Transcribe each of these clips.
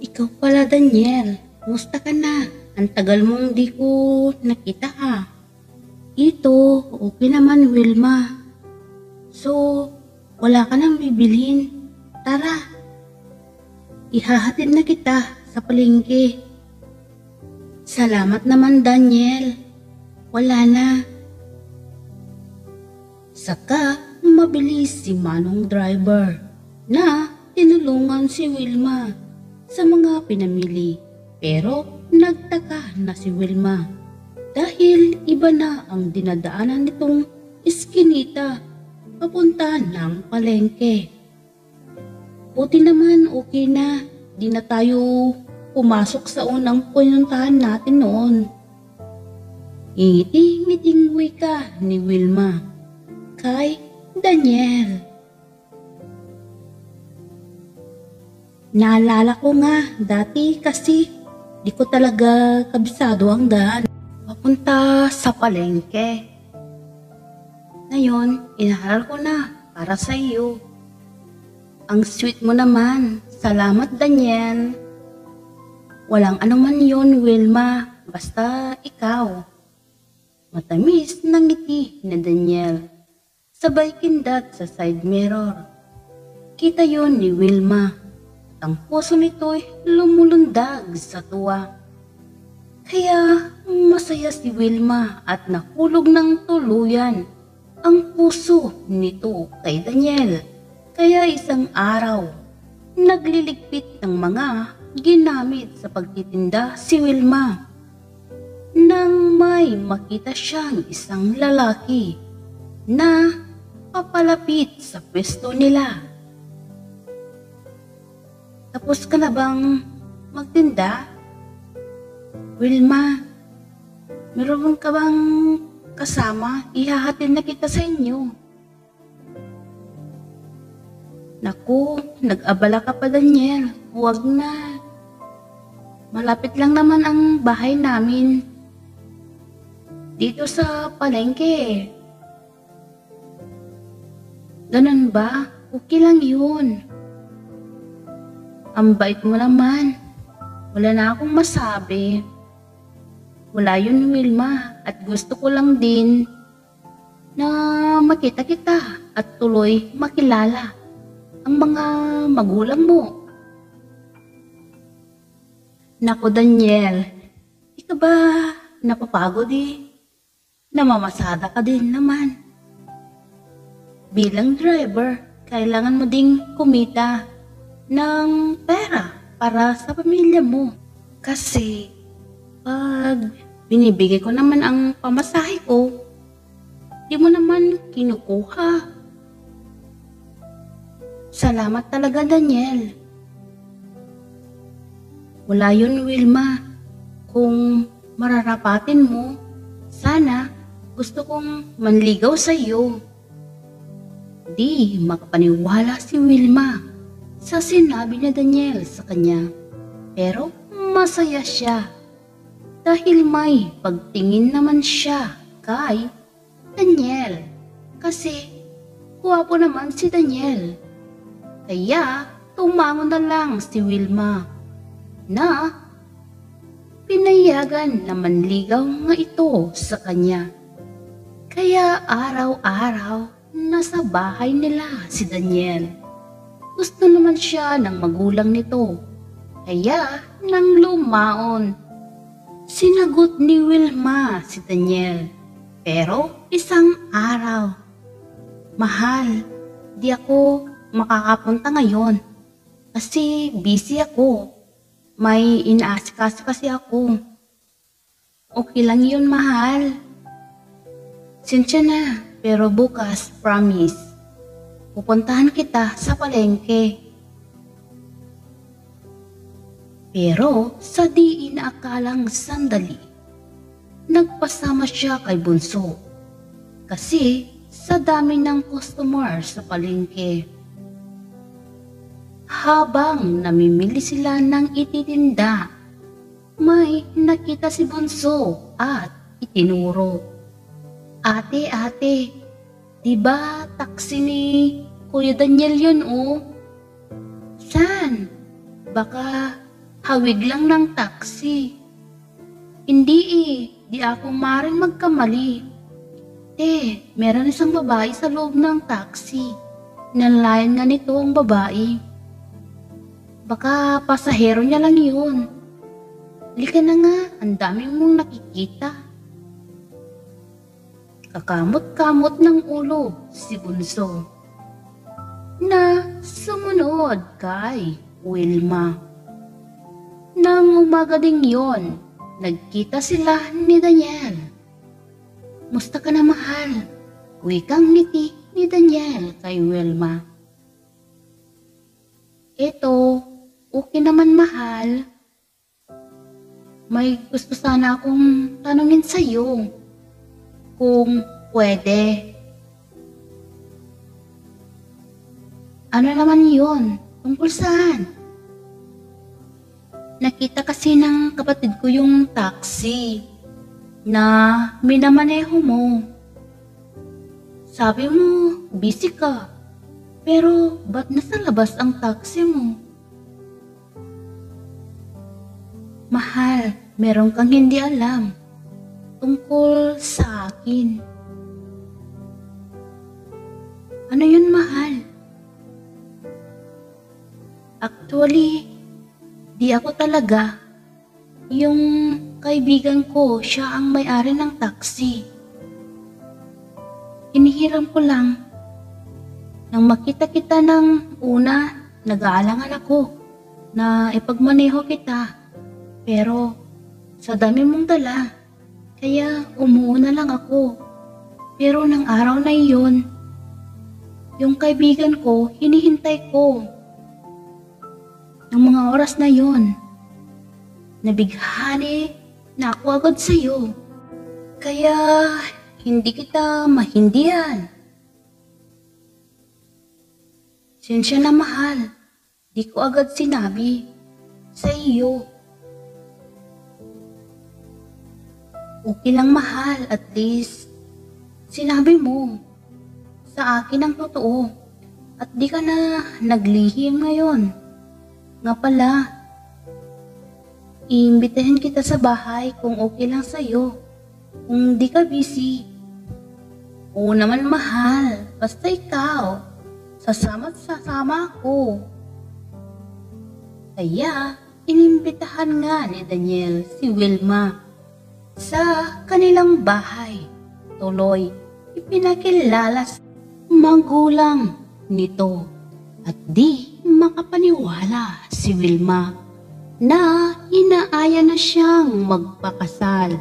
Ikaw pala, Daniel. Musta ka na? Ang tagal mong di ko nakita ha. Ito, okay naman, Wilma. So, wala ka nang bibilhin. Tara, ihahatid na kita sa palengke. Salamat naman, Daniel. Wala na. Saka, mabilis si Manong driver na tinulungan si Wilma sa mga pinamili. Pero nagtaka na si Wilma dahil iba na ang dinadaanan nitong iskinita papunta ng palengke. Buti naman okay na, di na tayo pumasok sa unang pinuntahan natin noon. Ngiti-ngiting wika ni Wilma kay Daniel. Naalala ko nga dati kasi di ko talaga kabisado ang daan papunta sa palengke. Ngayon, inahalal ko na para sa iyo. Ang sweet mo naman. Salamat, Daniel. Walang anuman yon, Wilma. Basta ikaw. Matamis na ngiti ni Daniel. Sabay kindat sa side mirror. Kita yon ni Wilma. At ang puso nito'y lumulundag sa tuwa. Kaya masaya si Wilma at nahulog ng tuluyan ang puso nito kay Daniel. Kaya isang araw, nagliligpit ng mga ginamit sa pagtitinda si Wilma. Nang may makita siyang isang lalaki na papalapit sa pwesto nila. Tapos ka na bang magtinda? Wilma, meron ka bang kasama? Ihahatid na kita sa inyo. Naku, nag-abala ka pa, Daniel. Huwag na. Malapit lang naman ang bahay namin. Dito sa palengke. Ganun ba? Okay lang yun. Ang bait mo naman. Wala na akong masabi. Wala yun, Wilma. At gusto ko lang din na makita kita at tuloy makilala ang mga magulang mo. Naku, Daniel, di ka ba napapagod eh? Namamasada ka din naman. Bilang driver, kailangan mo ding kumita ng pera para sa pamilya mo. Kasi pag binibigay ko naman ang pamasahe ko, di mo naman kinukuha. Salamat talaga, Daniel. Wala yun, Wilma. Kung mararapatin mo, sana gusto kong manligaw sa iyo. Di makapaniwala si Wilma sa sinabi ni Daniel sa kanya. Pero masaya siya dahil may pagtingin naman siya kay Daniel. Kasi guwapo naman si Daniel. Kaya tumangon na lang si Wilma na pinayagan na manligaw nga ito sa kanya. Kaya araw-araw nasa bahay nila si Daniel. Gusto naman siya ng magulang nito. Kaya nang lumaon, sinagot ni Wilma si Daniel. Pero isang araw, mahal, di ako makakapunta ngayon kasi busy ako. May inaasikaso kasi ako. Okay lang yun, mahal. Sensya na, pero bukas, promise, pupuntahan kita sa palengke. Pero sa di inaakalang sandali, nagpasama siya kay Bunso. Kasi sa dami ng customer sa palengke. Habang namimili sila ng ititinda, may nakita si Bunso at itinuro. Ate, diba taksi ni Kuya Daniel yun oh? Saan? Baka Hawig lang ng taxi. Hindi di ako maaaring magkamali. Meron isang babae sa loob ng taxi. Nalayan nga nito ang babae. Baka pasahero niya lang yun. Lika na nga, ang dami mong nakikita. Kakamot-kamot ng ulo si Bunso na sumunod kay Wilma. Nang umaga ding yon, nagkita sila ni Daniel. Musta ka na, mahal? Wikang ngiti ni Daniel kay Wilma. Eto, okay naman, mahal. May gusto sana akong tanungin sa'yo. Kung pwede. Ano naman yun? Tungkol saan? Nakita kasi ng kapatid ko yung taxi na minamaneho mo. Sabi mo, busy ka. Pero ba't nasa labas ang taxi mo? Mahal, meron kang hindi alam tungkol sa akin. Ano yun, mahal? Actually, di ako talaga. Yung kaibigan ko, siya ang may-ari ng taxi. Hinihiram ko lang. Nang makita kita ng una, nag-aalangan ako na ipagmaneho kita. Pero sa dami mong dala, kaya umuuna lang ako. Pero nang araw na iyon, yung kaibigan ko, hinihintay ko. Ng mga oras na yon, nabighani na ako agad sa'yo. Kaya hindi kita mahindihan. Sensya na, mahal, di ko agad sinabi sa iyo. Okay lang, mahal, at least sinabi mo sa akin ang totoo at di ka na naglihim ngayon. Nga pala, iimbitahin kita sa bahay kung okay lang sa'yo, kung di ka busy. Oo naman, mahal, basta ikaw, sasama't sasama ako. Kaya, inimbitahan nga ni Daniel si Wilma sa kanilang bahay. Tuloy, ipinakilala sa magulang nito at di makapaniwala si Wilma na inaaya na siyang magpakasal.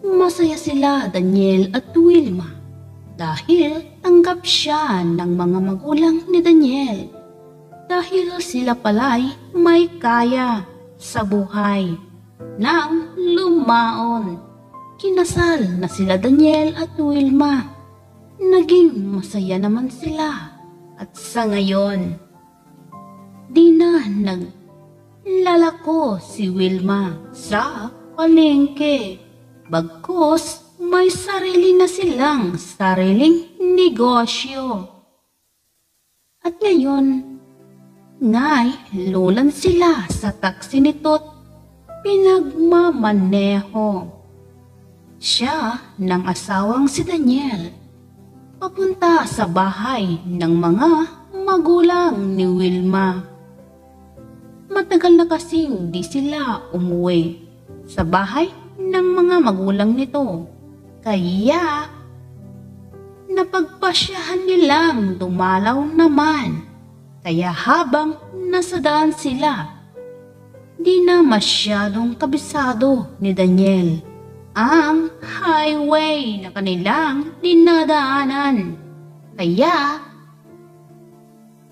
Masaya sila, Daniel at Wilma, dahil tanggap siya ng mga magulang ni Daniel dahil sila pala'y may kaya sa buhay. Nang lumaon, kinasal na sila Daniel at Wilma. Naging masaya naman sila at sa ngayon, di na naglalako si Wilma sa palengke. Bagkus may sarili na silang sariling negosyo. At ngayon, ngay lulan sila sa taxi nito't pinagmamaneho. Siya ng asawang si Daniel papunta sa bahay ng mga magulang ni Wilma. Matagal na kasing di sila umuwi sa bahay ng mga magulang nito. Kaya napagpasyahan nilang dumalaw naman. Kaya habang nasa daan sila, di na masyadong kabisado ni Daniel ang highway na kanilang dinadaanan. Kaya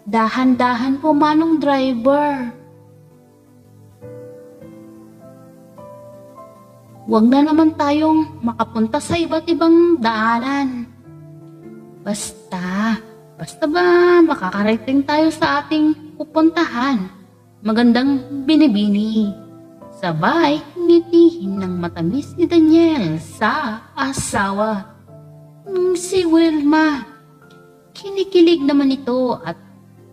dahan-dahan po manong driver. Huwag na naman tayong makapunta sa iba't ibang daanan. Basta ba makakarating tayo sa ating pupuntahan. Magandang binibini. Sabay ngitihin ng matamis ni Daniel sa asawa. Si Wilma, kinikilig naman ito at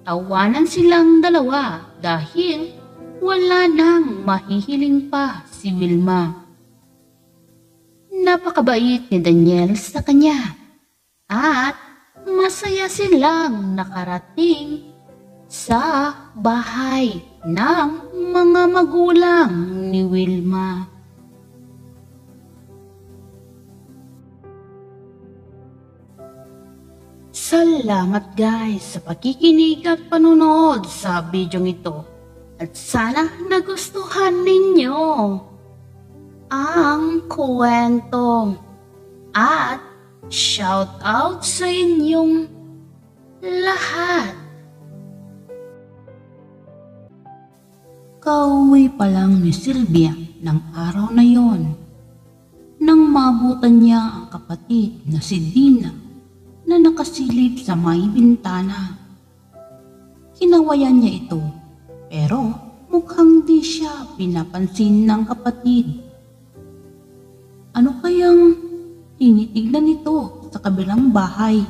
tawanan silang dalawa dahil wala nang mahihiling pa si Wilma. Napakabait ni Daniel sa kanya at masaya silang nakarating sa bahay ng mga magulang ni Wilma. Salamat guys sa pakikinig at panonood sa video ito. At sana nagustuhan ninyo ang kwento. At shout out sa inyong lahat. Kauwi pa lang ni Sylvia ng araw na yon nang mabutan niya ang kapatid na si Dina na nakasilip sa may bintana. Kinawayan niya ito pero mukhang di siya pinapansin ng kapatid. Ano kayang tinitignan nito sa kabilang bahay?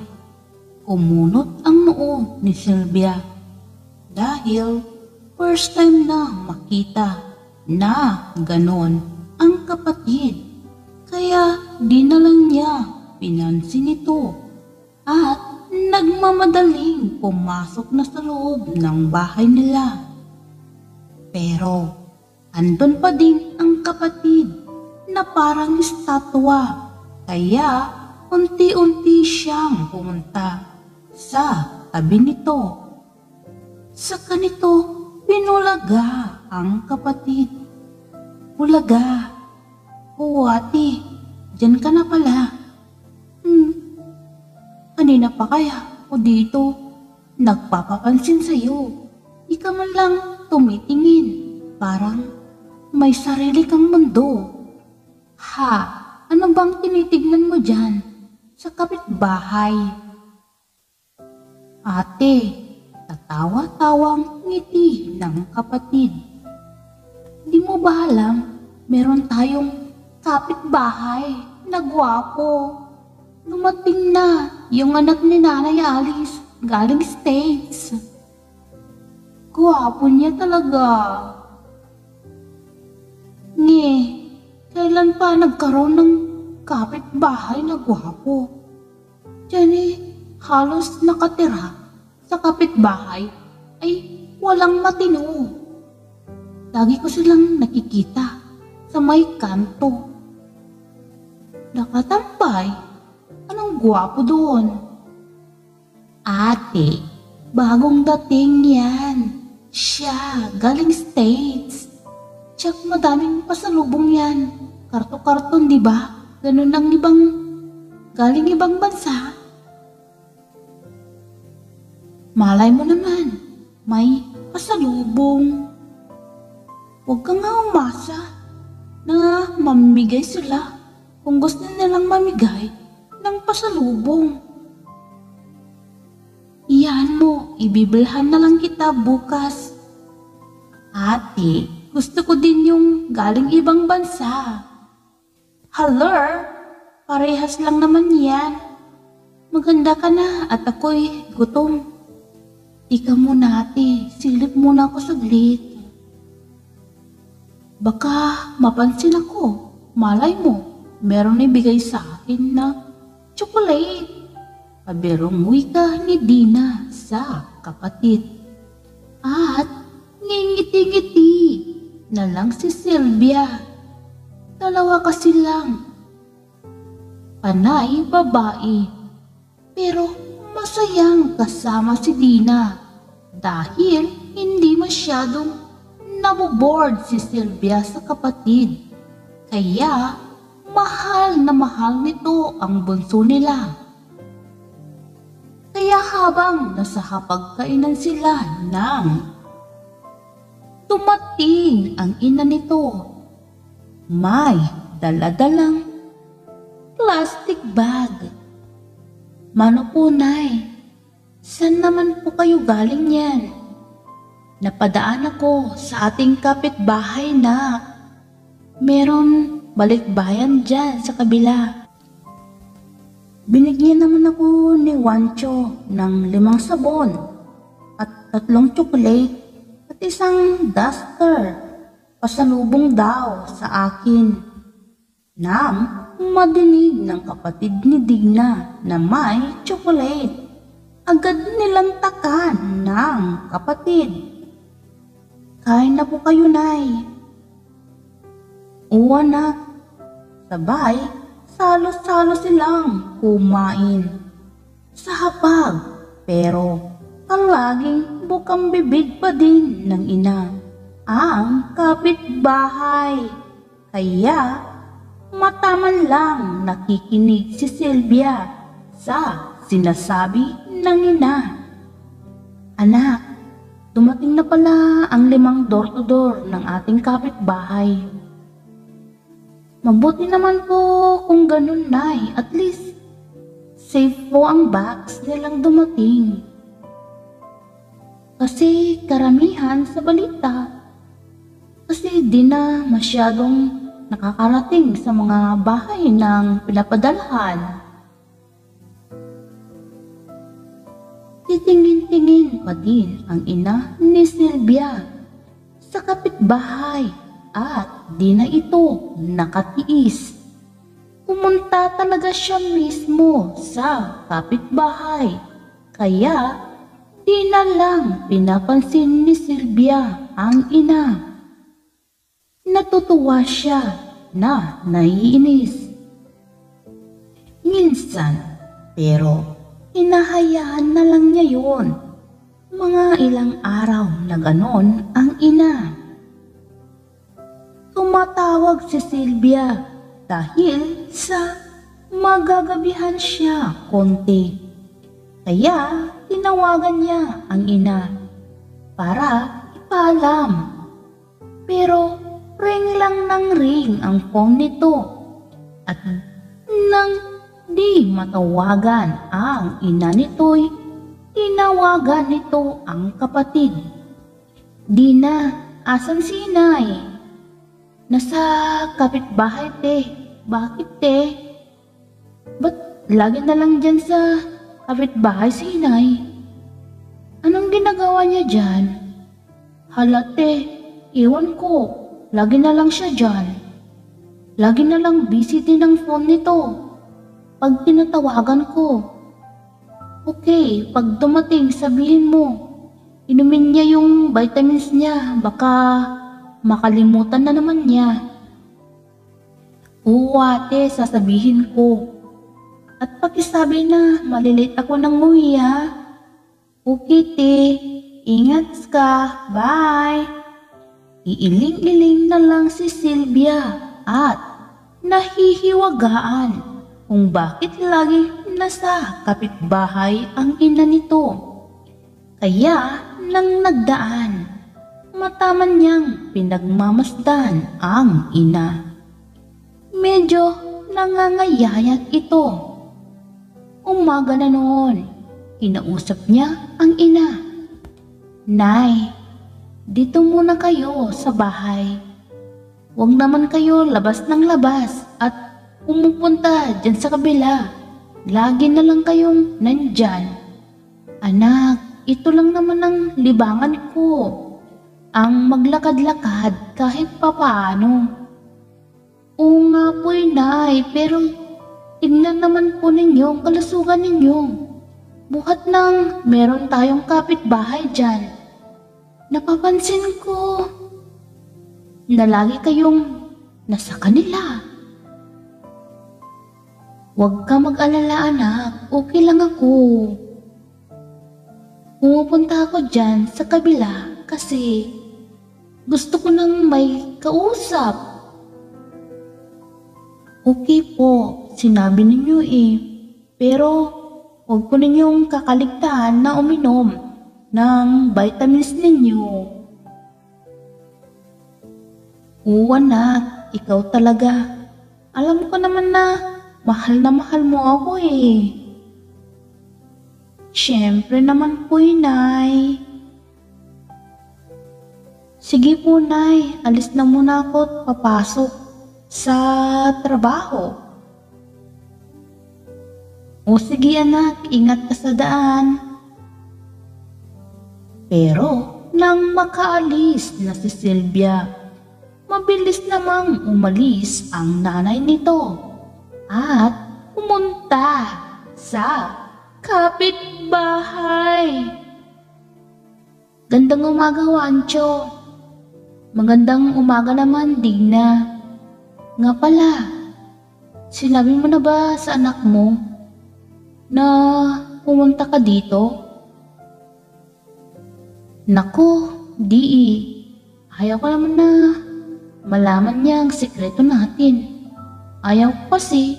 Kumunot ang noo ni Sylvia dahil first time na makita na ganon ang kapatid. Kaya di na lang niya pinansin ito at nagmamadaling pumasok na sa loob ng bahay nila. Pero andun pa din ang kapatid na parang estatwa, kaya unti-unti siyang pumunta sa tabi nito. Sa kanito pinulaga ang kapatid. Bulaga, "Oo ate, dyan ka na pala. Kanina pa kaya o dito nagpapapansin sa'yo. Di ka man lang tumitingin. Parang may sarili kang mundo. Ha, ano bang tinitignan mo dyan sa kapitbahay?" Ate, tatawa-tawang ngiti ng kapatid. "Di mo ba alam, meron tayong kapitbahay na gwapo. Dumating na yung anak ni Nanay Alice galing States. Gwapo niya talaga." "Nge, kailan pa nagkaroon ng kapitbahay na gwapo? Diyan halos nakatira sa kapitbahay ay walang matino. Lagi ko silang nakikita sa may kanto. Nakatampay. Anong gwapo doon?" "Ate, bagong dating yan. Siya, galing States. Tsak madaming pasalubong yan. Karto-karton, di ba? Ganun ang galing ibang bansa." "Malay mo naman, may pasalubong. Huwag ka nga umasa na mamigay sila kung gusto nilang mamigay ng pasalubong. Iyan mo, ibibilhan na lang kita bukas." "Ate, gusto ko din yung galing ibang bansa." "Haler, parehas lang naman yan. Maganda ka na at ako'y gutom. Tika muna ate, silip muna ako saglit. Baka mapansin ako, malay mo, meron ibigay sa akin na chocolate." Pabirong wika ni Dina sa kapatid. At ngingiti-ngiti na lang si Sylvia. Dalawa kasi lang. Panay babae. Pero masayang kasama si Dina dahil hindi masyadong naboboard si Sylvia sa kapatid. Kaya mahal na mahal nito ang bunso nila. Kaya habang nasa hapagkainan sila dumating ang ina nito. May dala-dalang plastic bag. "Mano po, Nay? Saan naman po kayo galing yan?" "Napadaan ako sa ating kapitbahay na meron balikbayan dyan sa kabila. Binigyan naman ako ni Wancho ng 5 sabon at 3 tsokolate at at isang duster pasalubong daw sa akin. Nang madinig ng kapatid ni Digna na may chocolate, agad nilantakan ng kapatid. "Kain na po kayo, Nay." "Oo, anak." Sabay, salo-salo silang kumain sa hapag, pero palaging bukang bibig pa din ng ina ang kapitbahay. Kaya mataman lang nakikinig si Sylvia sa sinasabi ng ina. "Anak, dumating na pala ang 5 door-to-door ng ating kapitbahay." "Mabuti naman po kung ganun, Nay. At least, safe po ang box nilang dumating. Kasi karamihan sa balita, kasi di na masyadong nakakarating sa mga bahay ng pinapadalhan." Titingin-tingin pa din ang ina ni Sylvia sa kapitbahay at di na ito nakatiis. Pumunta talaga siya mismo sa kapitbahay, kaya di na lang pinapansin ni Sylvia ang ina. Natutuwa siya na naiinis minsan, pero hinahayaan na lang niya yun. Mga ilang araw na ganon ang ina. Tumatawag si Sylvia dahil sa magagabihan siya konti. Kaya tinawagan niya ang ina para ipaalam. Pero ring lang ng ring ang phone nito at nang di matawagan ang ina nito'y tinawagan nito ang kapatid. "Dina, asan si inay?" "Nasa kapitbahay, te." "Bakit, te? Ba't lagi na lang dyan sa kapitbahay si inay? Anong ginagawa niya dyan?" "Hala, te, iwan ko. Lagi na lang siya dyan. Lagi na lang busy din ang phone nito pag tinatawagan ko." "Okay, pag dumating sabihin mo, inumin niya yung vitamins niya, baka makalimutan na naman niya." "Oo ate, sasabihin ko. At pakisabi na malilate ako ng uwi ha." "Okay te, ingat ka, bye." Iiling-iling na lang si Sylvia at nahihiwagaan kung bakit lagi nasa kapitbahay ang ina nito. Kaya nang nagdaan, mataman niyang pinagmamasdan ang ina. Medyo nangangayayat ito. Umaga na noon, kinausap niya ang ina. "Nay, dito muna kayo sa bahay. Huwag naman kayo labas ng labas at pumupunta dyan sa kabila. Lagi na lang kayong nandyan." "Anak, ito lang naman ang libangan ko. Ang maglakad-lakad kahit papaano." "Oo nga po, Nay, pero tignan naman po ninyo ang kalusugan ninyo. Buhat nang meron tayong kapitbahay dyan. Napapansin ko na lagi kayong nasa kanila." "Huwag ka mag-alala anak, okay lang ako. Pumupunta ako dyan sa kabila kasi gusto ko nang may kausap." "Okay po, sinabi ninyo eh. Pero huwag po ninyong kakaligtaan na uminom ng vitamins ninyo." "Oo anak, ikaw talaga. Alam ko naman na mahal mo ako eh." "Siyempre naman po, Nay." "Sige po, Nay, alis na muna ako at papasok sa trabaho." "O sige anak, ingat ka sa daan." Pero nang makaalis na si Sylvia. Mabilis namang umalis ang nanay nito at pumunta sa kapitbahay. Gandang umaga, Wancho. Magandang umaga naman, Digna. Nga pala, sinabi mo na ba sa anak mo na pumunta ka dito? Naku, di. Ayaw ko naman na malaman niya ang sikreto natin. Ayaw ko kasi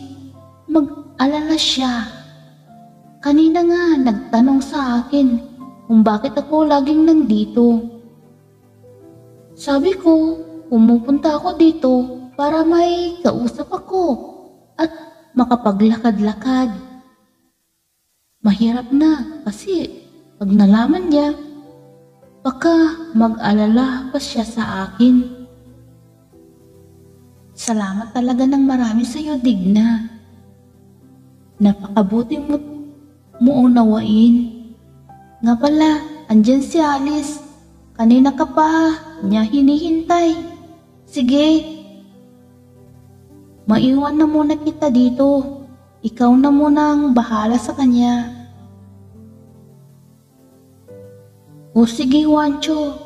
mag-alala siya. Kanina nga nagtanong sa akin kung bakit ako laging nandito. Sabi ko, pumupunta ako dito para may kausap ako at makapaglakad-lakad. Mahirap na kasi pag nalaman niya, baka mag-alala pa siya sa akin. Salamat talaga ng marami sa iyo, Digna. Napakabuti mo unawain. Nga pala, andyan si Alice. Kanina ka pa niya hinihintay. Sige, maiwan na muna kita dito. Ikaw na muna ang bahala sa kanya. O sige, Wancho.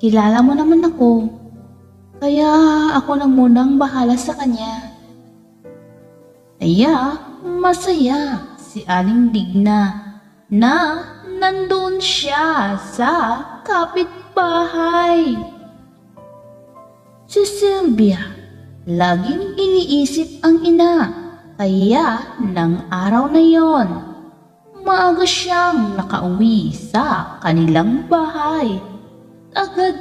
Kilala mo naman ako. Kaya ako na munang bahala sa kanya. Kaya masaya si Aling Digna na nandun siya sa kapitbahay. Si Sylvia, laging iniisip ang ina. Kaya ng araw na yon, maaga siyang nakauwi sa kanilang bahay. Agad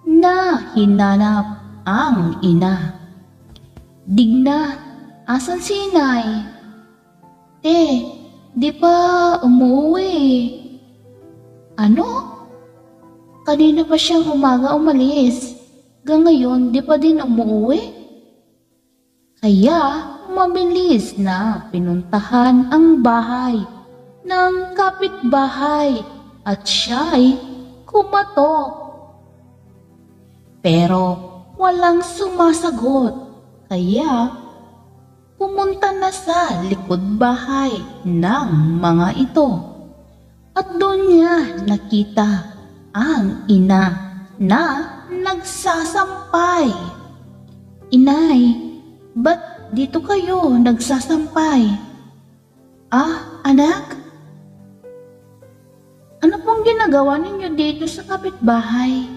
na hinanap ang ina. Digna, asan si inay? Di pa umuwi. Ano? Kanina pa siyang umaga umalis. Ngayon, di pa din umuwi? Kaya mabilis na pinuntahan ang bahay ng kapitbahay at siya'y kumatok. Pero walang sumasagot, kaya pumunta na sa likod bahay ng mga ito. At doon niya nakita ang ina na nagsasampay. Inay, ba't dito kayo nagsasampay? Ah, anak? Ano pong ginagawa ninyo dito sa kapitbahay?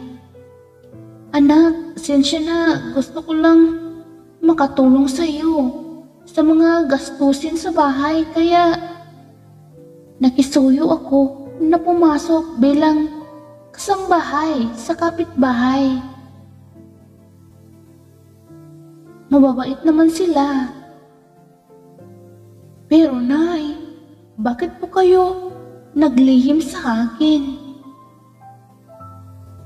Anak, sensya na, gusto ko lang makatulong sa iyo sa mga gastusin sa bahay, kaya nakisuyo ako na pumasok bilang kasambahay sa kapitbahay. Mababait naman sila. Pero Nay, bakit po kayo naglihim sa akin?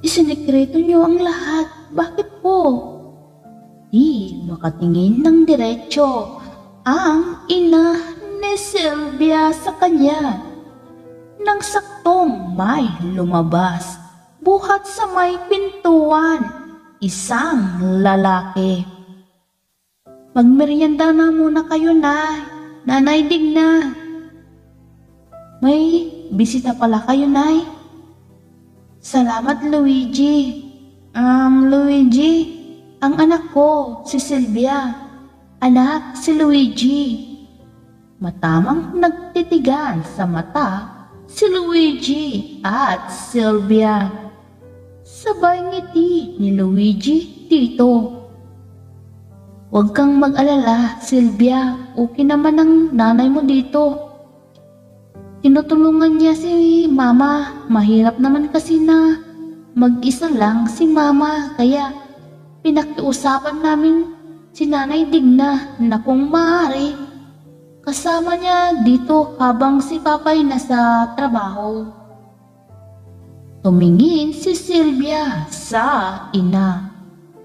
Isinikreto niyo ang lahat. Bakit po? Di makatingin ng diretsyo ang ina ni Sylvia sa kanya. Nang saktong may lumabas, buhat sa may pintuan, isang lalaki. Magmerienda na muna kayo, Nanay Digna. May bisita pala kayo, Nay. Salamat, Luigi. Luigi, ang anak ko, si Sylvia. Anak, si Luigi. Matamang nagtitigan sa mata si Luigi at Sylvia. Sabay ngiti ni Luigi dito. Huwag kang mag-alala, Sylvia. Okay naman ang nanay mo dito. Tinutulungan niya si Mama. Mahirap naman kasi na mag-isa lang si Mama. Kaya pinakiusapan namin si Nanay Digna na kung maaari kasama niya dito habang si Papay nasa trabaho. Tumingin si Sylvia sa ina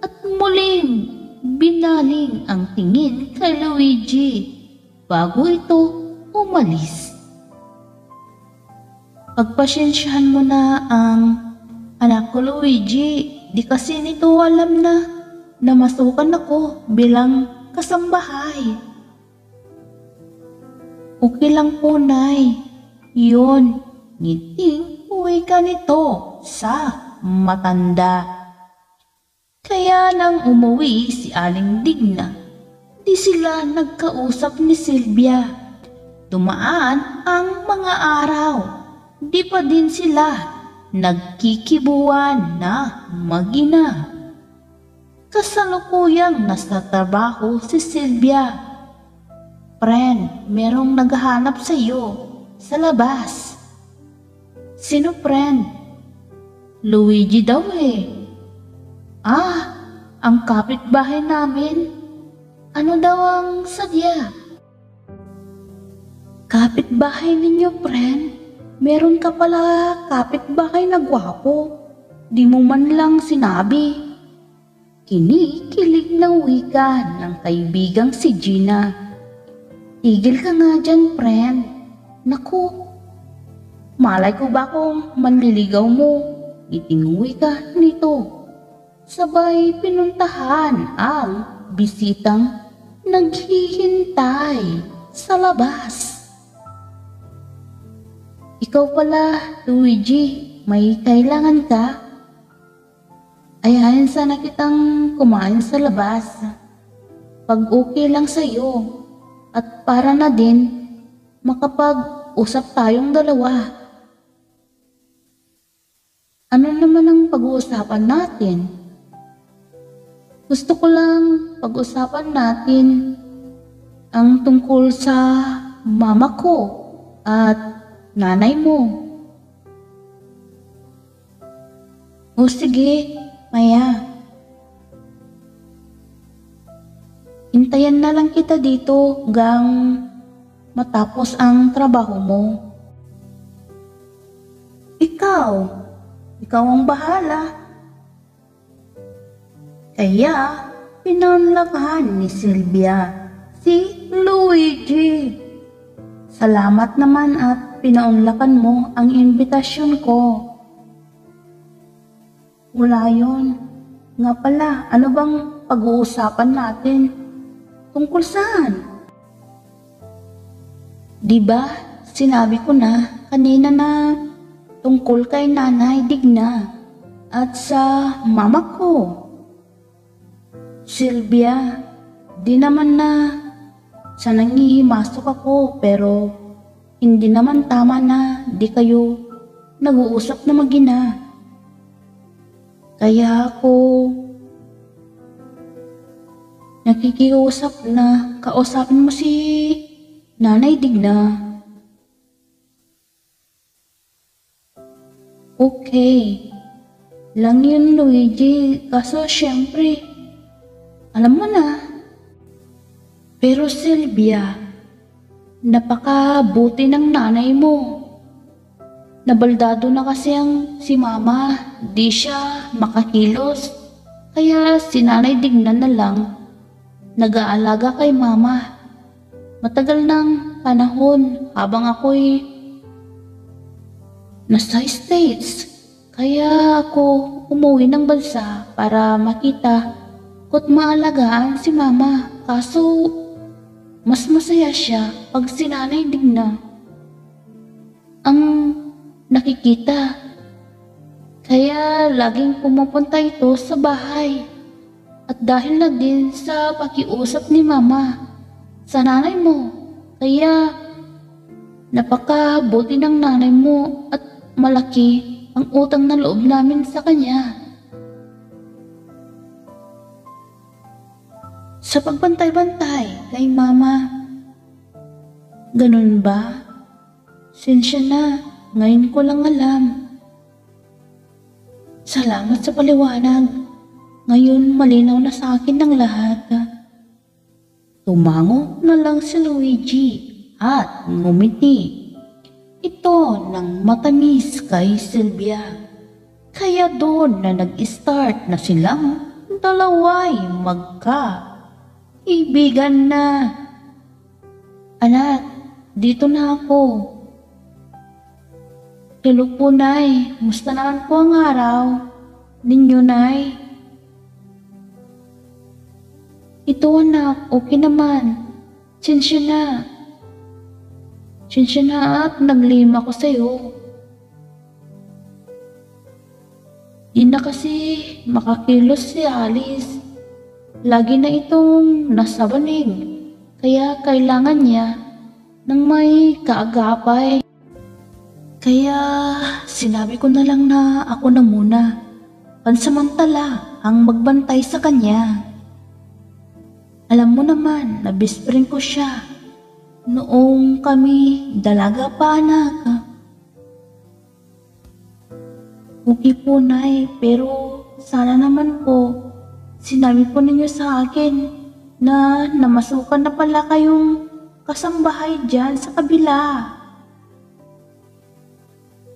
at muling binaling ang tingin kay Luigi bago ito umalis. Pagpasensyahan mo na ang anak ko, Luigi. Di kasi nito alam na namasukan ako bilang kasambahay. Okay lang po, Nay. Yun, ngiting uwi ka nito sa matanda. Kaya nang umuwi si Aling Digna, di sila nagkausap ni Silvia. Dumaan ang mga araw, di pa din sila nagkikibuan na mag-ina. Kasalukuyang nasa trabaho si Silvia. Friend, merong naghahanap sa iyo sa labas. Sino, friend? Luigi daw eh. Ang kapitbahay namin. Ano daw ang sadya? Kapitbahay ninyo, friend? Meron ka pala kapitbahay na gwapo. Di mo man lang sinabi. Kinikilig ng wika ng kaibigang si Gina. Tigil ka nga dyan, friend. Naku, malay ko ba kung manliligaw mo? Itinguwi ka nito. Sabay pinuntahan ang bisitang naghihintay sa labas. Ikaw pala, Luigi, may kailangan ka? Ayahin sana kitang kumain sa labas. Pag okay lang sa'yo, at para na din makapag-usap tayong dalawa. Ano naman ang pag-uusapan natin? Gusto ko lang pag-usapan natin ang tungkol sa mama ko at nanay mo. O sige, Maya. Hintayan na lang kita dito hanggang matapos ang trabaho mo. Ikaw ang bahala. Kaya pinanlakahan ni Silvia si Luigi. Salamat naman at pinaunlakan mo ang imbitasyon ko. Wala yun. Nga pala, ano bang pag-uusapan natin? Tungkol saan? Diba, sinabi ko na kanina na tungkol kay Nanay Digna at sa mama ko. Silvia, di naman na sa nangihimasok ako pero hindi naman tama na di kayo nag-uusap na mag-ina. Kaya ako nakikiusap na kausapin mo si Nanay Digna. Okay lang yun, Luigi, kaso syempre alam mo na. Pero Silvia, napakabuti ng nanay mo. Nabaldado na kasi ang si mama, di siya makakilos. Kaya si Nanay Digna na lang nag-aalaga kay mama. Matagal ng panahon habang ako'y nasa States. Kaya ako umuwi ng bansa para makita ko't maalagaan si mama. Kaso mas masaya siya pag si Nanay Digna ang nakikita. Kaya laging pumupunta ito sa bahay. At dahil na din sa pakiusap ni mama sa nanay mo, kaya napakabuti ng nanay mo at malaki ang utang na loob namin sa kanya. Sa pagbantay-bantay kay mama. Ganun ba? Sensya na, ngayon ko lang alam. Salamat sa paliwanag. Ngayon malinaw na sa akin ng lahat. Tumango na lang si Luigi at ngumiti. Ito ng matamis kay Silvia. Kaya doon na nag-start na silang dalaway magka-ibigan na. Anak, dito na ako. Hello po, Nay. Musta naman po ang araw ninyo, Nay? Ito anak, okay naman. Sinsya na. Sinsya na at naglima ko sa'yo. Di na kasi makakilos si Alice. Lagi na itong nasa banig. Kaya kailangan niya ng may kaagapay. Kaya sinabi ko na lang na ako na muna. Pansamantala ang magbantay sa kanya. Alam mo naman na best friend ko siya. Noong kami dalaga pa anak. Okay po, Nay, pero sana naman po sinabi po ninyo sa akin na namasukan na pala kayong kasambahay dyan sa kabila.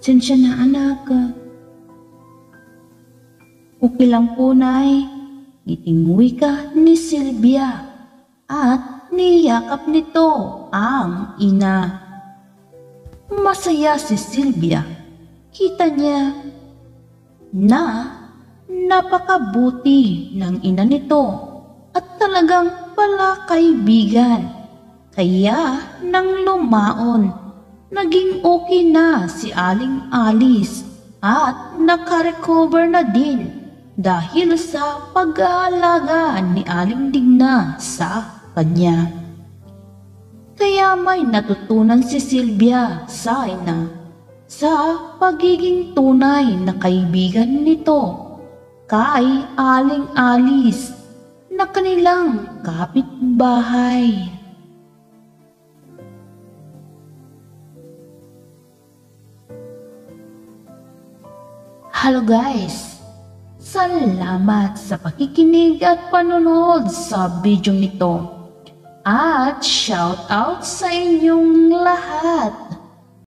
Sinsya na anak. Okay lang po, Nay. Itinguwi ka ni Sylvia at niyakap nito ang ina. Masaya si Sylvia. Kita niya na napakabuti ng ina nito at talagang pala kaibigan. Kaya nang lumaon, naging okay na si Aling Alice at nakarecover na din dahil sa pag-aalaga ni Aling Digna sa kanya. Kaya may natutunan si Sylvia sa ina sa pagiging tunay na kaibigan nito kay Aling Alice na kanilang kapitbahay. Hello guys! Salamat sa pakikinig at panonood sa video nito. At shout out sa inyong lahat!